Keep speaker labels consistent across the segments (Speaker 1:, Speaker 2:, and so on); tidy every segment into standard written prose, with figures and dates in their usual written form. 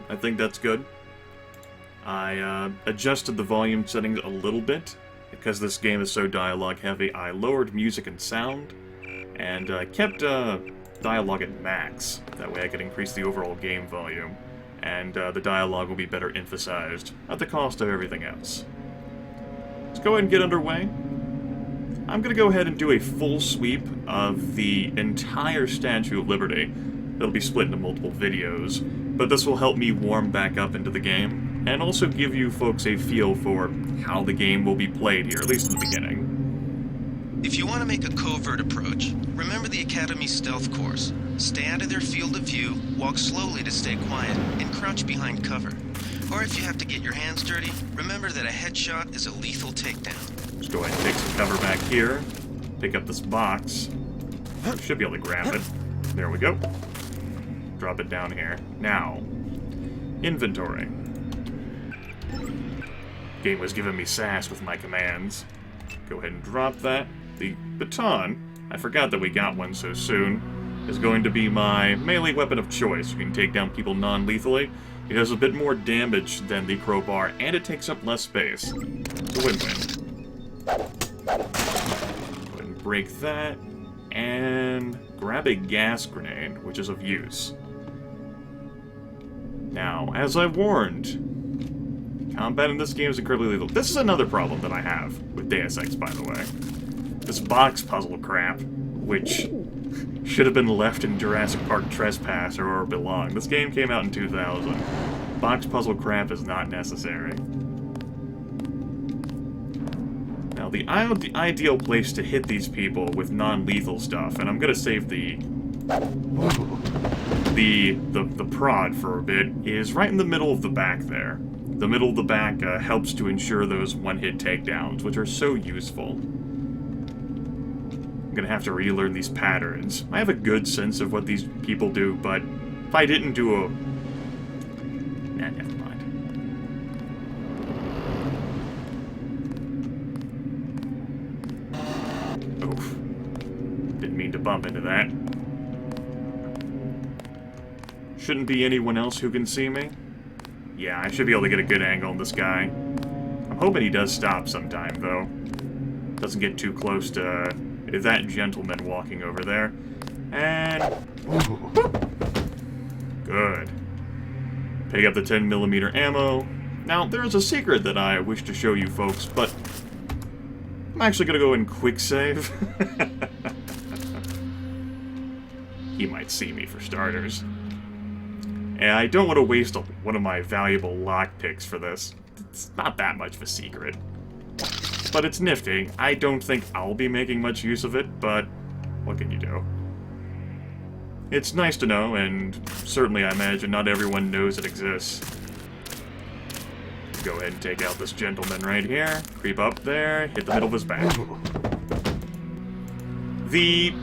Speaker 1: I think that's good. I adjusted the volume settings a little bit. Because this game is so dialogue heavy, I lowered music and sound, and kept dialogue at max. That way I could increase the overall game volume, and the dialogue will be better emphasized, at the cost of everything else. Let's go ahead and get underway. I'm going to go ahead and do a full sweep of the entire Statue of Liberty. It'll be split into multiple videos, but this will help me warm back up into the game, and also give you folks a feel for how the game will be played here, at least in the beginning.
Speaker 2: If you want to make a covert approach, remember the Academy's stealth course. Stay out of their field of view, walk slowly to stay quiet, and crouch behind cover. Or if you have to get your hands dirty, remember that a headshot is a lethal takedown.
Speaker 1: Let's go ahead and take some cover back here, pick up this box. Should be able to grab it. There we go. Drop it down here. Now, inventory. Game was giving me sass with my commands. Go ahead and drop that. The baton, I forgot that we got one so soon, is going to be my melee weapon of choice. You can take down people non-lethally. It does a bit more damage than the crowbar, and it takes up less space. It's a win-win. Go ahead and break that, and grab a gas grenade, which is of use. Now, as I warned, combat in this game is incredibly lethal. This is another problem that I have with Deus Ex, by the way. This box puzzle crap, which should have been left in Jurassic Park Trespass or where it belonged. This game came out in 2000. Box puzzle crap is not necessary. Now, the ideal place to hit these people with non-lethal stuff, and I'm gonna save the prod for a bit, is right in the middle of the back there. The middle of the back helps to ensure those one-hit takedowns, which are so useful. I'm gonna have to relearn these patterns. I have a good sense of what these people do, but if I didn't do a... Nah, never mind. Oof. Didn't mean to bump into that. Shouldn't be anyone else who can see me. Yeah, I should be able to get a good angle on this guy. I'm hoping he does stop sometime, though. Doesn't get too close to that gentleman walking over there. And... good. Pick up the 10mm ammo. Now, there's a secret that I wish to show you folks, but I'm actually going to go and quick save. He might see me, for starters. And I don't want to waste one of my valuable lockpicks for this. It's not that much of a secret. But it's nifty. I don't think I'll be making much use of it, but what can you do? It's nice to know, and certainly I imagine not everyone knows it exists. Go ahead and take out this gentleman right here. Creep up there, hit the middle of his back. The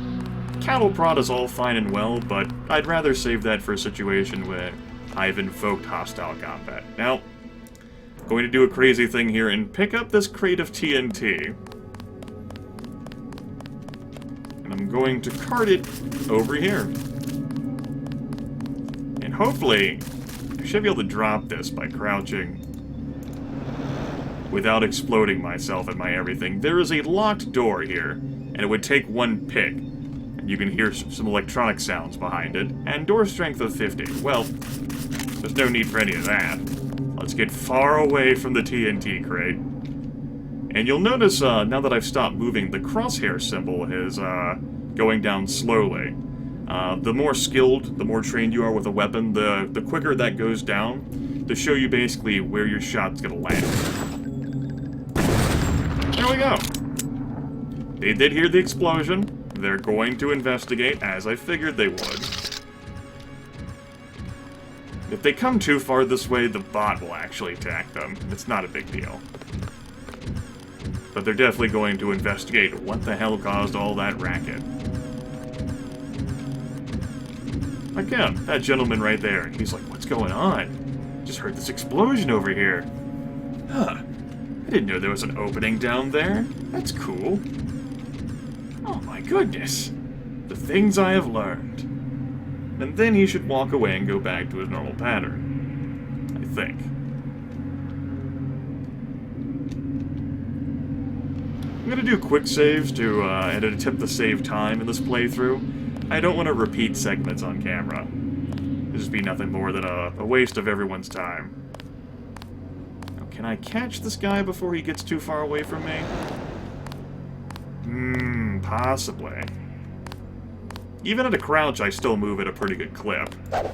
Speaker 1: cattle prod is all fine and well, but I'd rather save that for a situation where I've invoked hostile combat. Now, I'm going to do a crazy thing here and pick up this crate of TNT. And I'm going to cart it over here. And hopefully, I should be able to drop this by crouching without exploding myself and my everything. There is a locked door here, and it would take one pick. You can hear some electronic sounds behind it, and door strength of 50. Well, there's no need for any of that. Let's get far away from the TNT crate. And you'll notice, now that I've stopped moving, the crosshair symbol is going down slowly. The more skilled, the more trained you are with a weapon, the quicker that goes down, to show you basically where your shot's gonna land. There we go. They did hear the explosion. They're going to investigate, as I figured they would. If they come too far this way, the bot will actually attack them. It's not a big deal. But they're definitely going to investigate what the hell caused all that racket. Again, that gentleman right there, and he's like, what's going on? Just heard this explosion over here. Huh. I didn't know there was an opening down there. That's cool. Oh my goodness. The things I have learned. And then he should walk away and go back to his normal pattern. I think. I'm gonna do quick saves to and attempt to save time in this playthrough. I don't want to repeat segments on camera. It'll just be nothing more than a waste of everyone's time. Now, can I catch this guy before he gets too far away from me? Possibly. Even at a crouch, I still move at a pretty good clip. There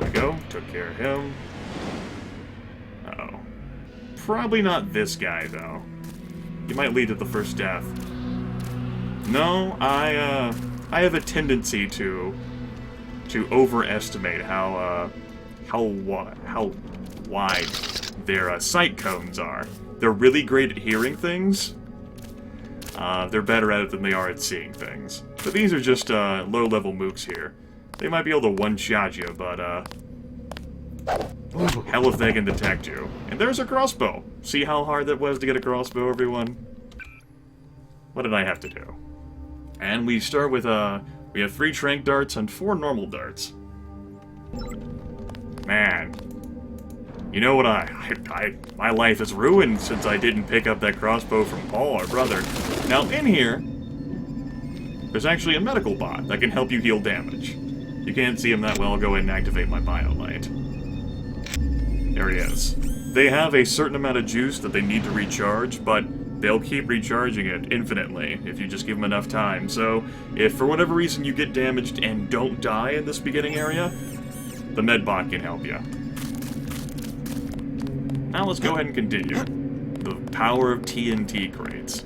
Speaker 1: we go. Took care of him. Uh-oh. Probably not this guy, though. He might lead to the first death. No, I have a tendency to overestimate how wide their sight cones are. They're really great at hearing things. They're better at it than they are at seeing things. But these are just low-level mooks here. They might be able to one-shot you, but hell if they can detect you. And there's a crossbow. See how hard that was to get a crossbow, everyone? What did I have to do? And we start with, we have 3 trank darts and 4 normal darts. Man. You know what, my life is ruined since I didn't pick up that crossbow from Paul, our brother. Now, in here, there's actually a medical bot that can help you heal damage. You can't see him that well, I'll go ahead and activate my BioLight. There he is. They have a certain amount of juice that they need to recharge, but they'll keep recharging it infinitely if you just give them enough time. So, if for whatever reason you get damaged and don't die in this beginning area, the medbot can help you. Now let's go ahead and continue. The power of TNT crates.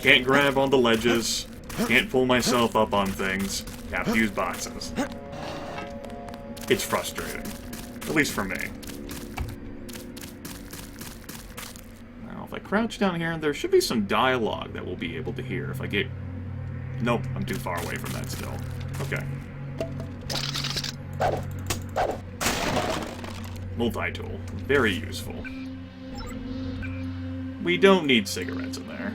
Speaker 1: Can't grab on the ledges, can't pull myself up on things, have to use boxes. It's frustrating. At least for me. Now, if I crouch down here, there should be some dialogue that we'll be able to hear if I get... Nope, I'm too far away from that still. Okay. Multi-tool. Very useful. We don't need cigarettes in there.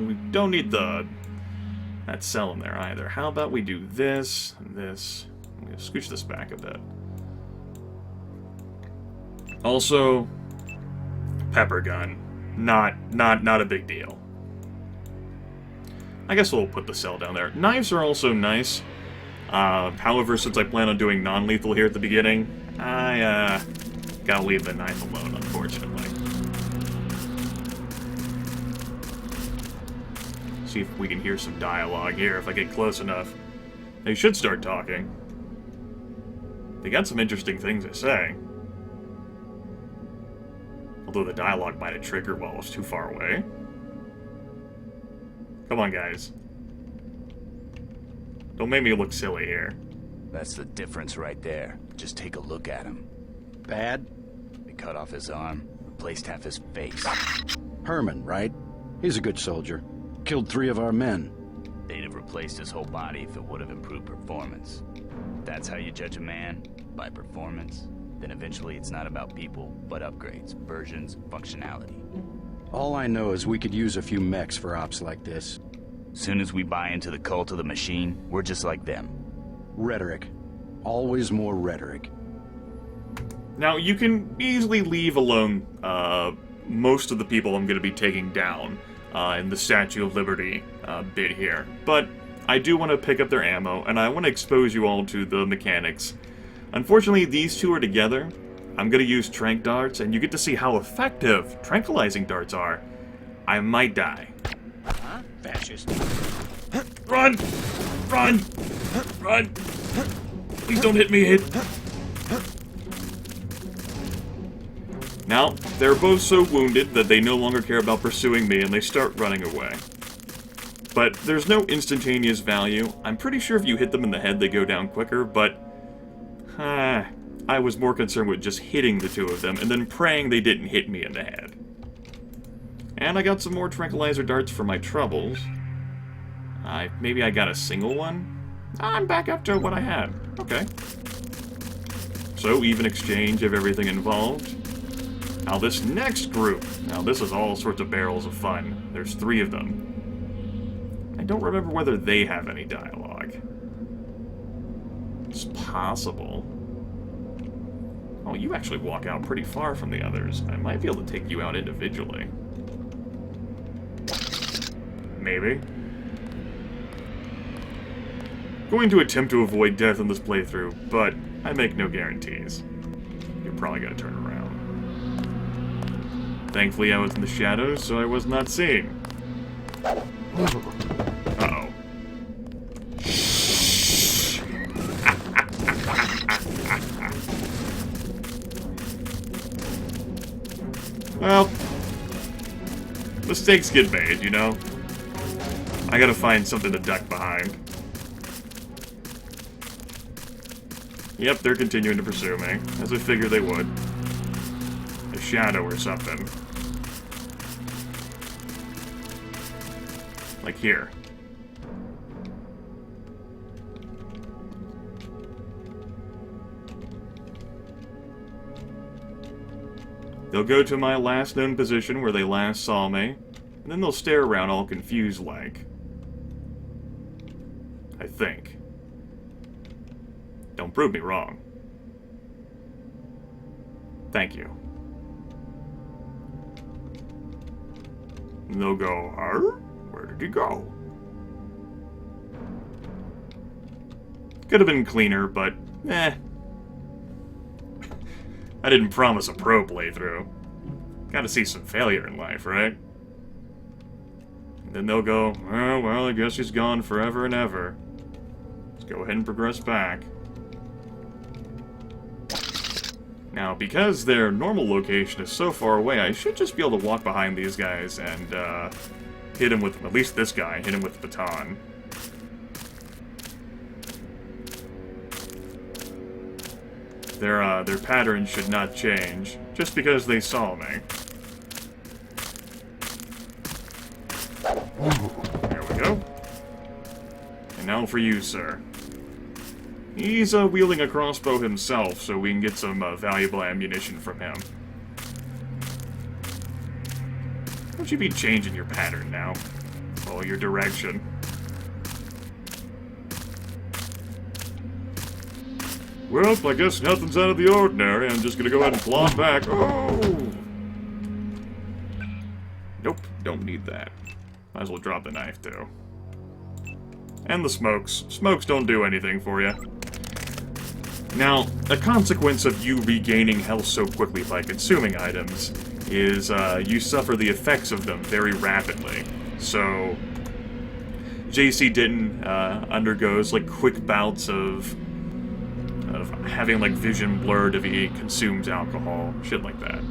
Speaker 1: We don't need that cell in there either. How about we do this and this? I'm gonna scooch this back a bit. Also, pepper gun. Not a big deal. I guess we'll put the cell down there. Knives are also nice. However, since I plan on doing non-lethal here at the beginning, I gotta leave the knife alone, unfortunately. See if we can hear some dialogue here if I get close enough. They should start talking. They got some interesting things to say. Although the dialogue might have triggered while I was too far away. Come on, guys. Don't make me look silly here.
Speaker 3: That's the difference right there. Just take a look at him.
Speaker 4: Bad?
Speaker 3: They cut off his arm, replaced half his face.
Speaker 4: Herman, right? He's a good soldier. Killed 3 of our men.
Speaker 3: They'd have replaced his whole body if it would have improved performance. If that's how you judge a man, by performance, then eventually it's not about people, but upgrades, versions, functionality.
Speaker 4: All I know is we could use a few mechs for ops like this.
Speaker 3: Soon as we buy into the cult of the machine, we're just like them.
Speaker 4: Rhetoric. Always more rhetoric.
Speaker 1: Now, you can easily leave alone most of the people I'm going to be taking down in the Statue of Liberty bit here. But I do want to pick up their ammo, and I want to expose you all to the mechanics. Unfortunately, these two are together. I'm going to use trank darts, and you get to see how effective tranquilizing darts are. I might die.
Speaker 4: Huh? Fascist.
Speaker 1: Run! Run! Run! Please don't hit me, Now, they're both so wounded that they no longer care about pursuing me and they start running away. But there's no instantaneous value. I'm pretty sure if you hit them in the head they go down quicker, but... I was more concerned with just hitting the 2 of them and then praying they didn't hit me in the head. And I got some more tranquilizer darts for my troubles. Maybe I got a single one? I'm back up to what I had. Okay. So, even exchange of everything involved. Now this next group, now this is all sorts of barrels of fun. There's 3 of them. I don't remember whether they have any dialogue. It's possible. Oh, you actually walk out pretty far from the others. I might be able to take you out individually. Maybe. Going to attempt to avoid death in this playthrough, but I make no guarantees. You're probably gonna turn around. Thankfully, I was in the shadows, so I was not seen. Uh-oh. Well, mistakes get made, you know? I gotta find something to duck behind. Yep, they're continuing to pursue me, as I figured they would. A shadow or something. Like here. They'll go to my last known position where they last saw me, and then they'll stare around all confused like. I think. Don't prove me wrong. Thank you. And they'll go, "Huh? Where did he go?" Could have been cleaner, but eh. I didn't promise a pro playthrough. Gotta see some failure in life, right? And then they'll go, "Oh, well, I guess he's gone forever and ever. Let's go ahead and progress back." Now, because their normal location is so far away, I should just be able to walk behind these guys and, hit him with, at least this guy, hit him with the baton. Their pattern should not change, just because they saw me. There we go. And now for you, sir. He's wielding a crossbow himself, so we can get some valuable ammunition from him. Don't you be changing your pattern now. Follow your direction. Well, I guess nothing's out of the ordinary. I'm just gonna go ahead and plod back. Oh! Nope, don't need that. Might as well drop the knife, too. And the smokes. Smokes don't do anything for you. Now, a consequence of you regaining health so quickly by consuming items is you suffer the effects of them very rapidly. So, JC Denton undergoes like quick bouts of having like vision blurred if he consumes alcohol, shit like that.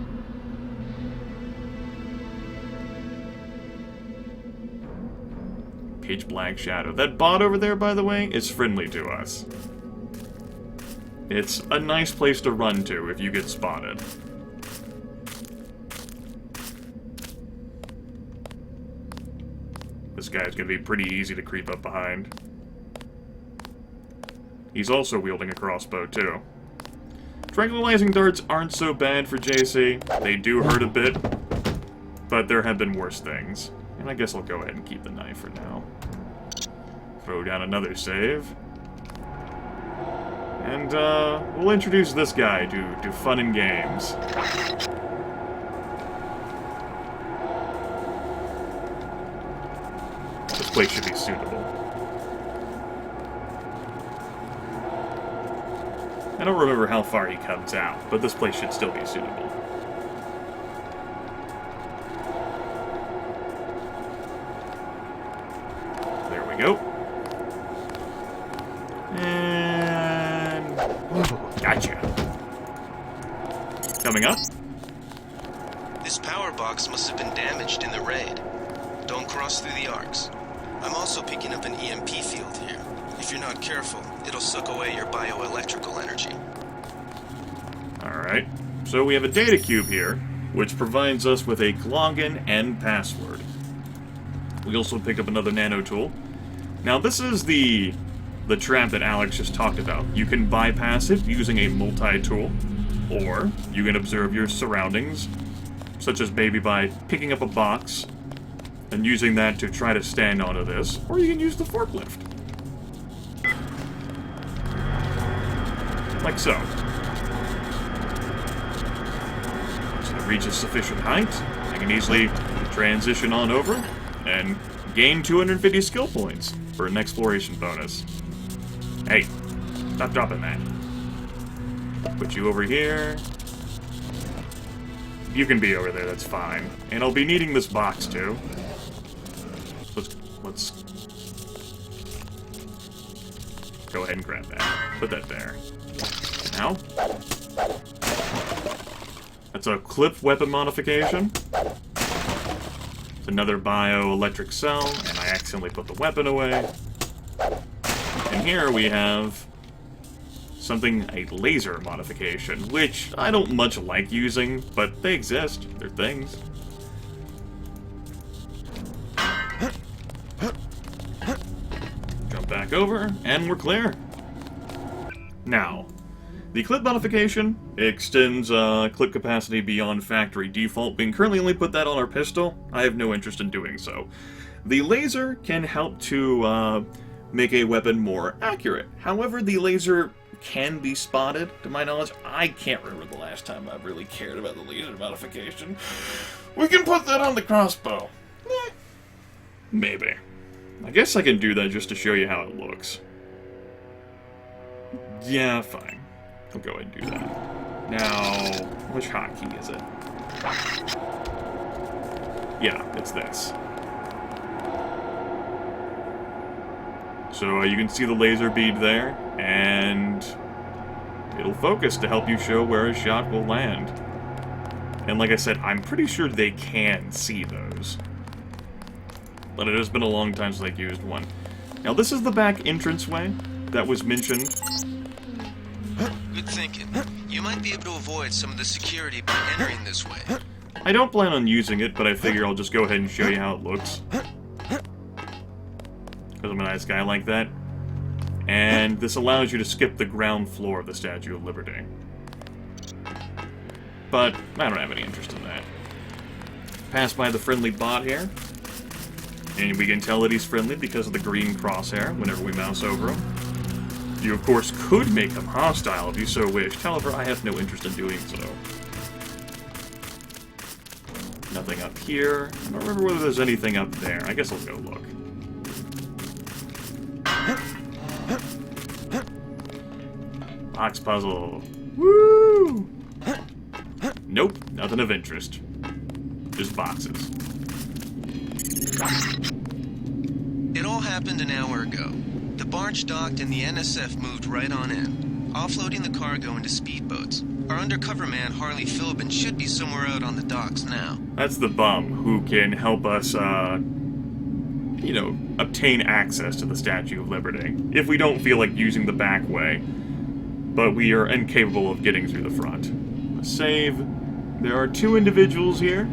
Speaker 1: Pitch black shadow. That bot over there, by the way, is friendly to us. It's a nice place to run to if you get spotted. This guy's gonna be pretty easy to creep up behind. He's also wielding a crossbow, too. Tranquilizing darts aren't so bad for JC. They do hurt a bit, but there have been worse things. And I guess I'll go ahead and keep the knife for now. Throw down another save. And, we'll introduce this guy to fun and games. This place should be suitable. I don't remember how far he comes out, but this place should still be suitable. There we go. And... gotcha. Coming up.
Speaker 2: This power box must have been damaged in the raid. Don't cross through the arcs. I'm also picking up an EMP field here. If you're not careful, it'll suck away your bioelectrical energy.
Speaker 1: Alright, so we have a data cube here, which provides us with a login and password. We also picked up another nano tool. Now this is the trap that Alex just talked about. You can bypass it using a multi-tool, or you can observe your surroundings, such as maybe by picking up a box and using that to try to stand onto this, or you can use the forklift. like so. So it reaches sufficient height, I can easily transition on over and gain 250 skill points for an exploration bonus. Hey, stop dropping that. Put you over here. You can be over there, that's fine. And I'll be needing this box too. Let's go ahead and grab that. Put that there. Now, that's a clip weapon modification. It's another bioelectric cell, and I accidentally put the weapon away. And here we have something, a laser modification, which I don't much like using, but they exist. They're things. Jump back over, and we're clear. Now, the clip modification extends clip capacity beyond factory default. We can currently only put that on our pistol. I have no interest in doing so. The laser can help to make a weapon more accurate. However, the laser can be spotted, to my knowledge. I can't remember the last time I've really cared about the laser modification. We can put that on the crossbow. Maybe. I guess I can do that just to show you how it looks. Yeah, fine. I'll go ahead and do that. Now, which hotkey is it? Yeah, it's this. So you can see the laser bead there, and it'll focus to help you show where a shot will land. And like I said, I'm pretty sure they can see those. But it has been a long time since I've used one. Now this is the back entranceway that was mentioned.
Speaker 2: Good thinking. You might be able to avoid some of the security by entering this way.
Speaker 1: I don't plan on using it, but I figure I'll just go ahead and show you how it looks. Because I'm a nice guy like that. And this allows you to skip the ground floor of the Statue of Liberty. But I don't have any interest in that. Pass by the friendly bot here. And we can tell that he's friendly because of the green crosshair whenever we mouse over him. You, of course, could make him hostile if you so wished. However, I have no interest in doing so. Nothing up here. I don't remember whether there's anything up there. I guess I'll go look. Box puzzle. Woo! Nope, nothing of interest. Just boxes.
Speaker 2: It all happened an hour ago. The barge docked and the NSF moved right on in, offloading the cargo into speedboats. Our undercover man, Harley Philbin, should be somewhere out on the docks now.
Speaker 1: That's the bum who can help us, you know, obtain access to the Statue of Liberty. If we don't feel like using the back way, but we are incapable of getting through the front. Save. There are two individuals here.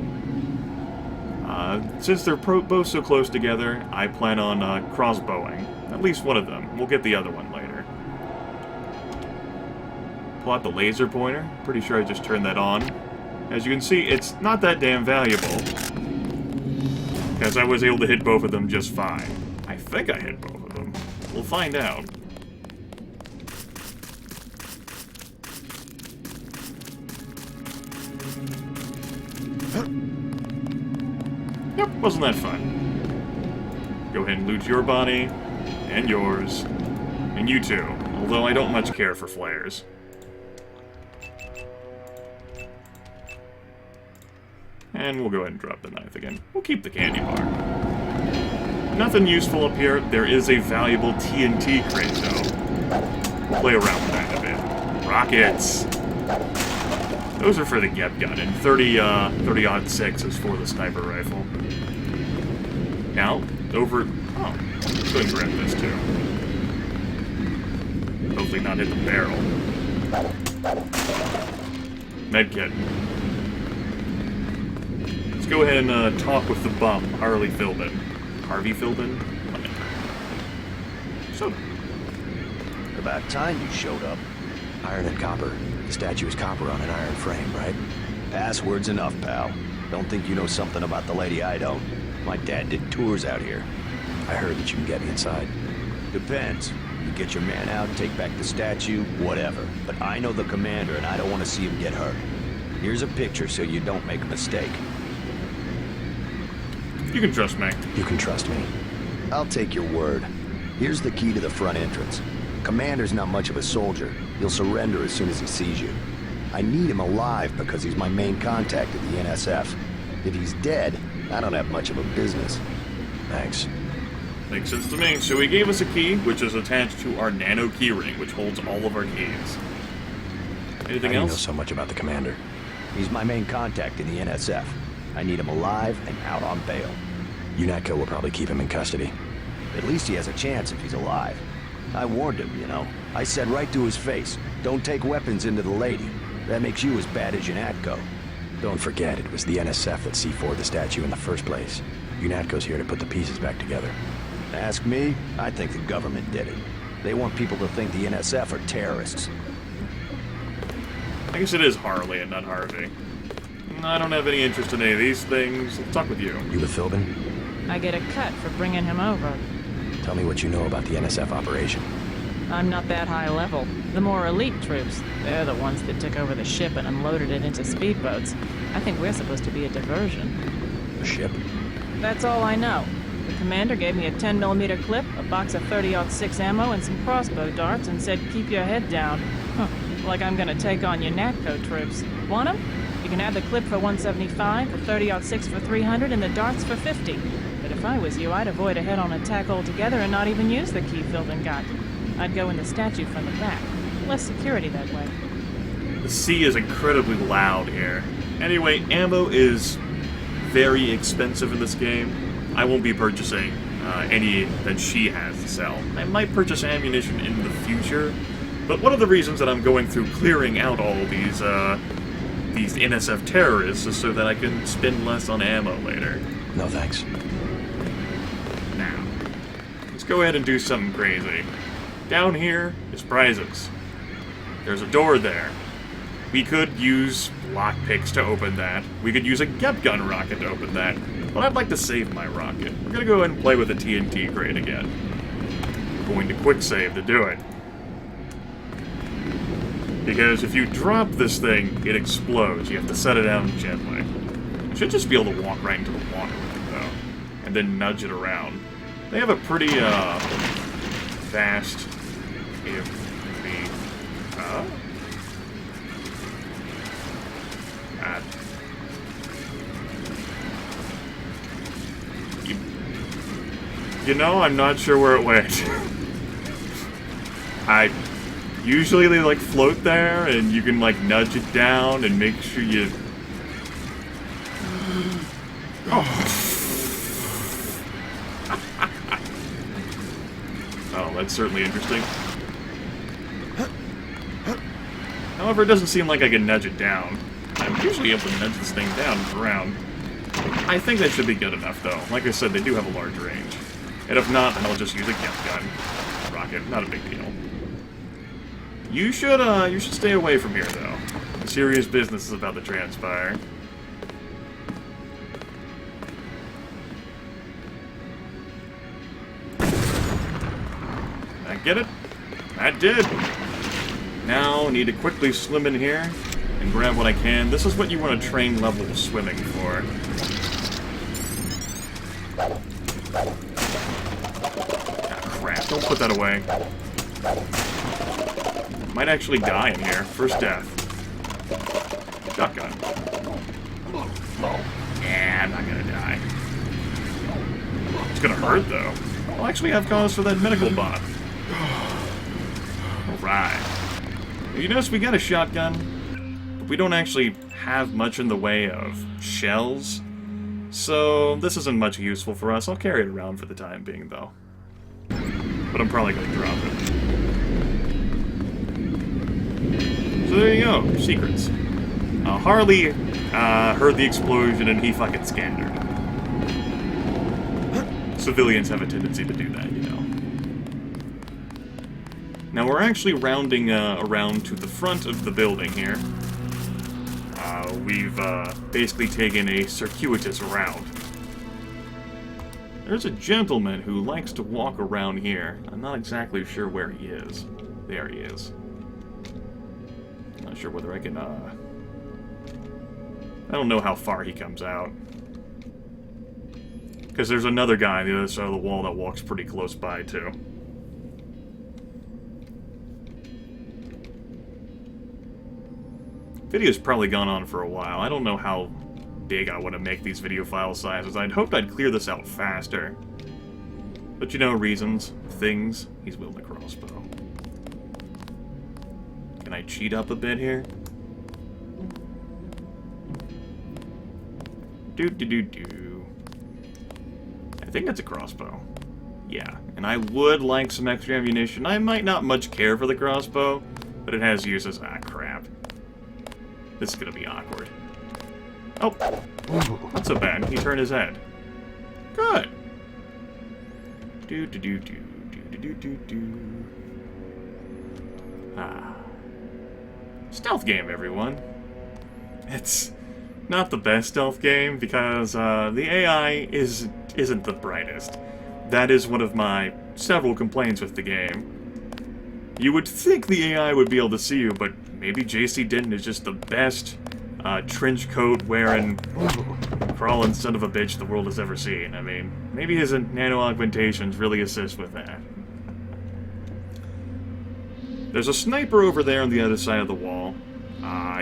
Speaker 1: Since they're both so close together, I plan on crossbowing. At least one of them. We'll get the other one later. Pull out the laser pointer. Pretty sure I just turned that on. As you can see, it's not that damn valuable. Because I was able to hit both of them just fine. I think I hit both of them. We'll find out. Yep, wasn't that fun. Go ahead and loot your body, and yours, and you too, although I don't much care for flares. And we'll go ahead and drop the knife again. We'll keep the candy bar. Nothing useful up here. There is a valuable TNT crate, though. We'll play around with that a bit. Rockets! Those are for the Gep gun, and 30-06 is for the sniper rifle. Now, over... Oh, let's go ahead and grab this, too. Hopefully not hit the barrel. Medkit. Let's go ahead and talk with the bum, Harley Philbin. Harvey Philbin? So...
Speaker 5: About time you showed up. Iron and copper. The statue is copper on an iron frame, right? Password's enough, pal. Don't think you know something about the lady I don't. My dad did tours out here. I heard that you can get me inside. Depends. You get your man out, take back the statue, whatever. But I know the commander, and I don't want to see him get hurt. Here's a picture so you don't make a mistake.
Speaker 1: You can trust me.
Speaker 5: You can trust me. I'll take your word. Here's the key to the front entrance. Commander's not much of a soldier. He'll surrender as soon as he sees you. I need him alive because he's my main contact at the NSF. If he's dead, I don't have much of a business. Thanks.
Speaker 1: Makes sense to me. So he gave us a key, which is attached to our nano keyring, which holds all of our keys. Anything else?
Speaker 5: I know so much about the commander. He's my main contact in the NSF. I need him alive and out on bail. UNATCO will probably keep him in custody. At least he has a chance if he's alive. I warned him, you know. I said right to his face, don't take weapons into the lady. That makes you as bad as UNATCO. Don't forget, it was the NSF that C4'd the statue in the first place. UNATCO's here to put the pieces back together. Ask me, I think the government did it. They want people to think the NSF are terrorists.
Speaker 1: I guess it is Harley and not Harvey. I don't have any interest in any of these things. I'll talk with you.
Speaker 5: You with Philbin?
Speaker 6: I get a cut for bringing him over.
Speaker 5: Tell me what you know about the NSF operation.
Speaker 6: I'm not that high level. The more elite troops, they're the ones that took over the ship and unloaded it into speedboats. I think we're supposed to be a diversion.
Speaker 5: A ship?
Speaker 6: That's all I know. The commander gave me a 10mm clip, a box of 30-06 ammo, and some crossbow darts, and said, keep your head down. Huh. Like I'm gonna take on your NATCO troops. Want 'em? You can have the clip for 175, the 30-06 for 300, and the darts for 50. But if I was you, I'd avoid a head-on attack altogether and not even use the key Philbin got. I'd go in the statue from the back. Less security that way.
Speaker 1: The sea is incredibly loud here. Anyway, ammo is very expensive in this game. I won't be purchasing any that she has to sell. I might purchase ammunition in the future, but one of the reasons that I'm going through clearing out all these NSF terrorists is so that I can spend less on ammo later.
Speaker 5: No thanks.
Speaker 1: Now, let's go ahead and do something crazy. Down here is prizes. There's a door there. We could use lockpicks to open that. We could use a Gep gun rocket to open that. But I'd like to save my rocket. We're gonna go ahead and play with the TNT crate again. We're going to quick save to do it. Because if you drop this thing, it explodes. You have to set it down gently. You should just be able to walk right into the water with it, though. And then nudge it around. They have a pretty, fast... You know, I'm not sure where it went. Usually they, like, float there, and you can, like, nudge it down and make sure you... Oh, that's certainly interesting. However, it doesn't seem like I can nudge it down. I'm usually able to nudge this thing down and around. I think that should be good enough, though. Like I said, they do have a large range. And if not, then I'll just use a Gep gun rocket. Not a big deal. You should stay away from here, though. Serious business is about to transpire. Did I get it? I did! Now, need to quickly swim in here and grab what I can. This is what you want to train level swimming for. Crap, don't put that away. Might actually die in here. First death. Shotgun. Yeah, I'm not gonna die. It's gonna hurt, though. I'll actually have cause for that medical bot. Alright. You notice we got a shotgun, but we don't actually have much in the way of shells. So, this isn't much useful for us. I'll carry it around for the time being, though. But I'm probably going to drop it. So there you go. Secrets. Harley heard the explosion and he fucking scanned her. Civilians have a tendency to do that, you know. Now we're actually rounding around to the front of the building here. We've basically taken a circuitous route. There's a gentleman who likes to walk around here. I'm not exactly sure where he is. There he is. Not sure whether I can, I don't know how far he comes out. Because there's another guy on the other side of the wall that walks pretty close by, too. Video's probably gone on for a while. I don't know how big I want to make these video file sizes. I'd hoped I'd clear this out faster. But you know, reasons, things, he's wielding a crossbow. Can I cheat up a bit here? Do. I think that's a crossbow. Yeah, and I would like some extra ammunition. I might not much care for the crossbow, but it has uses. Ah, crap. This is gonna be awkward. Oh, not so bad. He turned his head. Good. Do. Ah. Stealth game, everyone. It's not the best stealth game because the AI isn't the brightest. That is one of my several complaints with the game. You would think the AI would be able to see you, but maybe JC Denton is just the best trench coat wearing, crawling son of a bitch the world has ever seen. I mean, maybe his nano augmentations really assist with that. There's a sniper over there on the other side of the wall.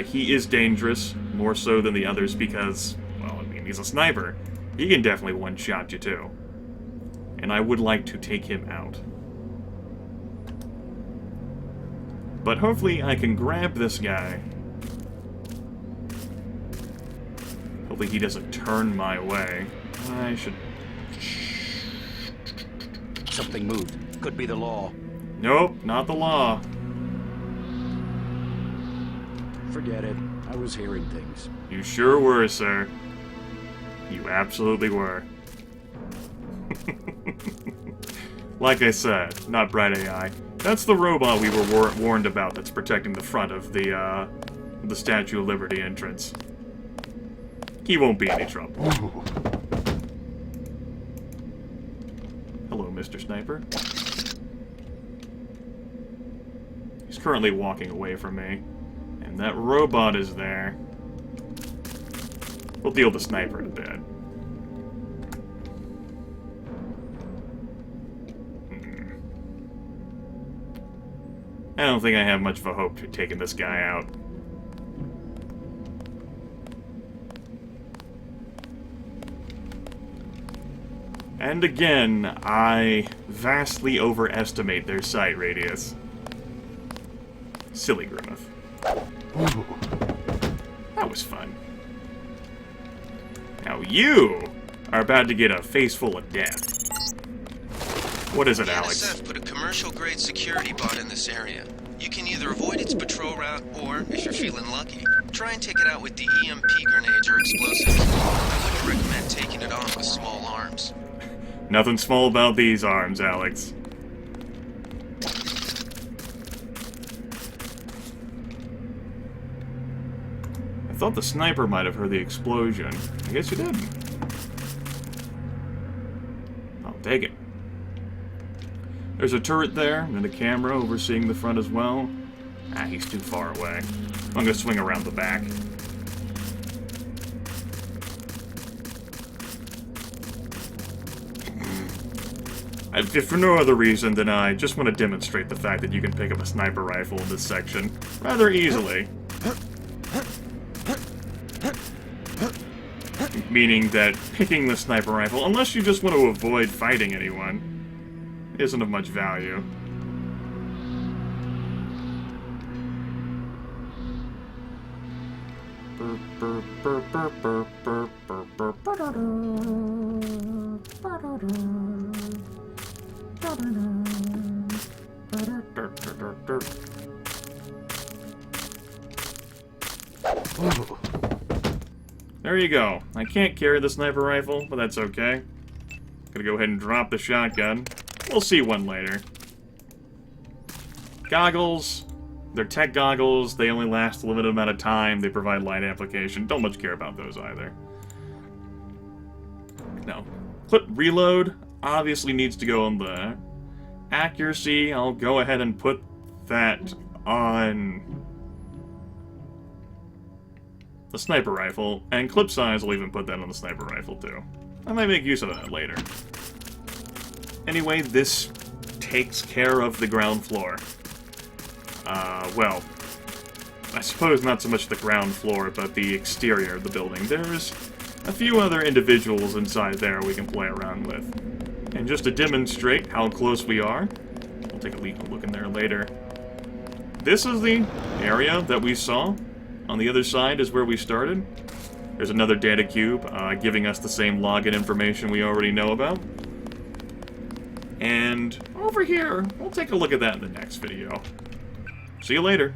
Speaker 1: He is dangerous, more so than the others because, well, I mean, he's a sniper. He can definitely one-shot you too. And I would like to take him out. But hopefully I can grab this guy. Hopefully he doesn't turn my way. I should...
Speaker 4: Something moved. Could be the law.
Speaker 1: Nope, not the law.
Speaker 4: Forget it. I was hearing things.
Speaker 1: You sure were, sir. You absolutely were. Like I said, not bright AI. That's the robot we were warned about that's protecting the front of the Statue of Liberty entrance. He won't be any trouble. Hello, Mr. Sniper. He's currently walking away from me. And that robot is there. We'll deal with the sniper in a bit. I don't think I have much of a hope to taking this guy out. And again, I vastly overestimate their sight radius. Silly Grimith. That was fun. Now you are about to get a face full of death. What is it,
Speaker 2: The
Speaker 1: Alex?
Speaker 2: NSF put a commercial-grade security bot in this area. You can either avoid its patrol route, or, if you're feeling lucky, try and take it out with the EMP grenades or explosives. I wouldn't recommend taking it on with small arms.
Speaker 1: Nothing small about these arms, Alex. I thought the sniper might have heard the explosion. I guess you didn't. I'll take it. There's a turret there, and a camera overseeing the front as well. Ah, he's too far away. I'm gonna swing around the back. If for no other reason than I just want to demonstrate the fact that you can pick up a sniper rifle in this section rather easily. Meaning that picking the sniper rifle, unless you just want to avoid fighting anyone, isn't of much value. There you go. I can't carry the sniper rifle, but that's okay. Gonna go ahead and drop the shotgun. We'll see one later. Goggles. They're tech goggles. They only last a limited amount of time. They provide light application. Don't much care about those either. No. Clip reload obviously needs to go on there. Accuracy, I'll go ahead and put that on the sniper rifle, and clip size, I'll even put that on the sniper rifle too. I might make use of that later. Anyway, this takes care of the ground floor. Well, I suppose not so much the ground floor, but the exterior of the building. There's a few other individuals inside there we can play around with. And just to demonstrate how close we are, we'll take a look in there later. This is the area that we saw. On the other side is where we started. There's another data cube giving us the same login information we already know about. And over here, we'll take a look at that in the next video. See you later.